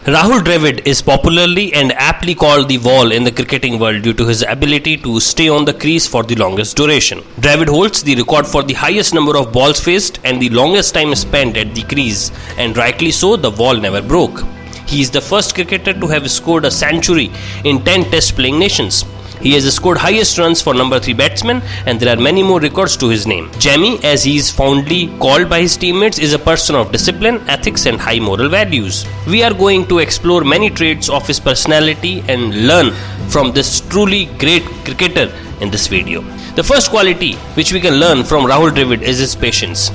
Rahul Dravid is popularly and aptly called the wall in the cricketing world due to his ability to stay on the crease for the longest duration. Dravid holds the record for the highest number of balls faced and the longest time spent at the crease, and rightly so, the wall never broke. He is the first cricketer to have scored a century in 10 test playing nations. He has scored highest runs for number 3 batsman, and there are many more records to his name. Jamie, as he is fondly called by his teammates, is a person of discipline, ethics and high moral values. We are going to explore many traits of his personality and learn from this truly great cricketer in this video. The first quality which we can learn from Rahul Dravid is his patience.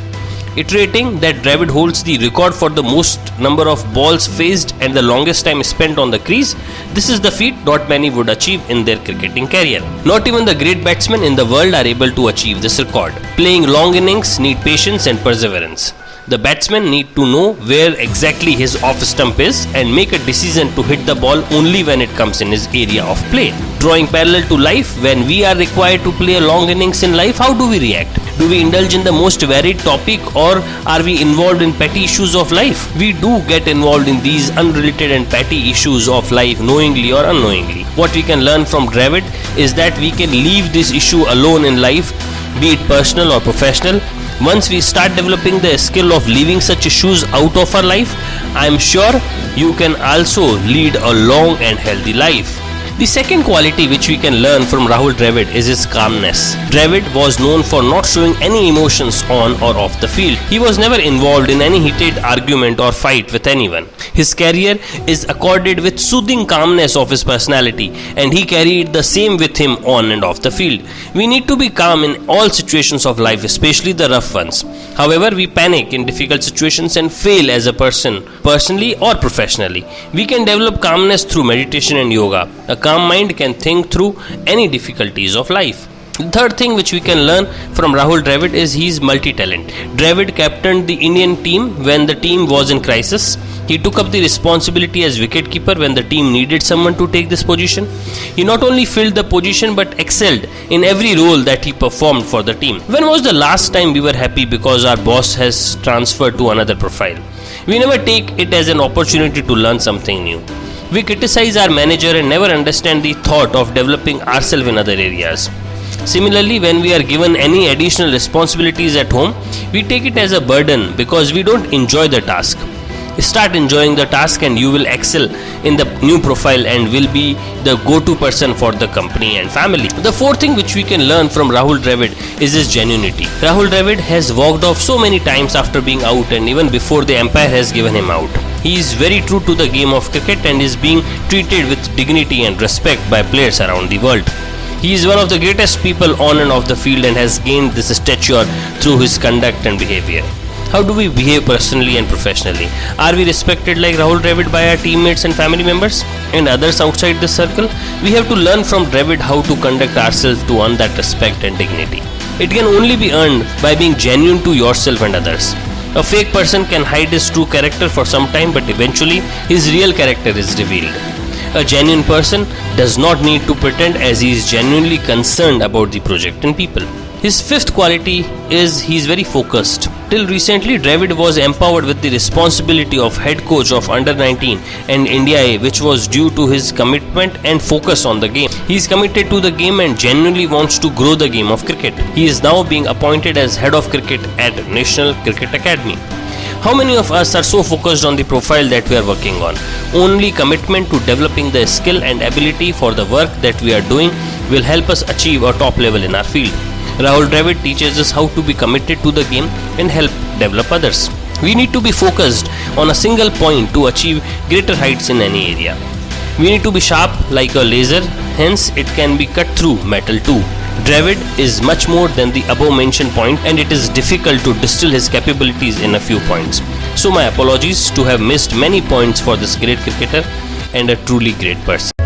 Iterating that Dravid holds the record for the most number of balls faced and the longest time spent on the crease, this is the feat not many would achieve in their cricketing career. Not even the great batsmen in the world are able to achieve this record. Playing long innings need patience and perseverance. The batsman need to know where exactly his off stump is and make a decision to hit the ball only when it comes in his area of play. Drawing parallel to life, when we are required to play a long innings in life, how do we react? Do we indulge in the most varied topic, or are we involved in petty issues of life? We do get involved in these unrelated and petty issues of life knowingly or unknowingly. What we can learn from Dravid is that we can leave this issue alone in life, be it personal or professional. Once we start developing the skill of leaving such issues out of our life, I am sure you can also lead a long and healthy life. The second quality which we can learn from Rahul Dravid is his calmness. Dravid was known for not showing any emotions on or off the field. He was never involved in any heated argument or fight with anyone. His career is accorded with soothing calmness of his personality, and he carried the same with him on and off the field. We need to be calm in all situations of life, especially the rough ones. However, we panic in difficult situations and fail as a person, personally or professionally. We can develop calmness through meditation and yoga. A calm mind can think through any difficulties of life. The third thing which we can learn from Rahul Dravid is he is multi-talent. Dravid captained the Indian team when the team was in crisis. He took up the responsibility as wicketkeeper when the team needed someone to take this position. He not only filled the position but excelled in every role that he performed for the team. When was the last time we were happy because our boss has transferred to another profile? We never take it as an opportunity to learn something new. We criticize our manager and never understand the thought of developing ourselves in other areas. Similarly, when we are given any additional responsibilities at home, we take it as a burden because we don't enjoy the task. Start enjoying the task and you will excel in the new profile and will be the go-to person for the company and family. The fourth thing which we can learn from Rahul Dravid is his genuinity. Rahul Dravid has walked off so many times after being out and even before the umpire has given him out. He is very true to the game of cricket and is being treated with dignity and respect by players around the world. He is one of the greatest people on and off the field and has gained this stature through his conduct and behavior. How do we behave personally and professionally? Are we respected like Rahul Dravid by our teammates and family members and others outside the circle? We have to learn from Dravid how to conduct ourselves to earn that respect and dignity. It can only be earned by being genuine to yourself and others. A fake person can hide his true character for some time, but eventually his real character is revealed. A genuine person does not need to pretend, as he is genuinely concerned about the project and people. His fifth quality is he is very focused. Till recently, Dravid was empowered with the responsibility of head coach of Under-19 and India A, which was due to his commitment and focus on the game. He is committed to the game and genuinely wants to grow the game of cricket. He is now being appointed as head of cricket at National Cricket Academy. How many of us are so focused on the profile that we are working on? Only commitment to developing the skill and ability for the work that we are doing will help us achieve a top level in our field. Rahul Dravid teaches us how to be committed to the game and help develop others. We need to be focused on a single point to achieve greater heights in any area. We need to be sharp like a laser, hence it can be cut through metal too. Dravid is much more than the above mentioned point, and it is difficult to distill his capabilities in a few points. So my apologies to have missed many points for this great cricketer and a truly great person.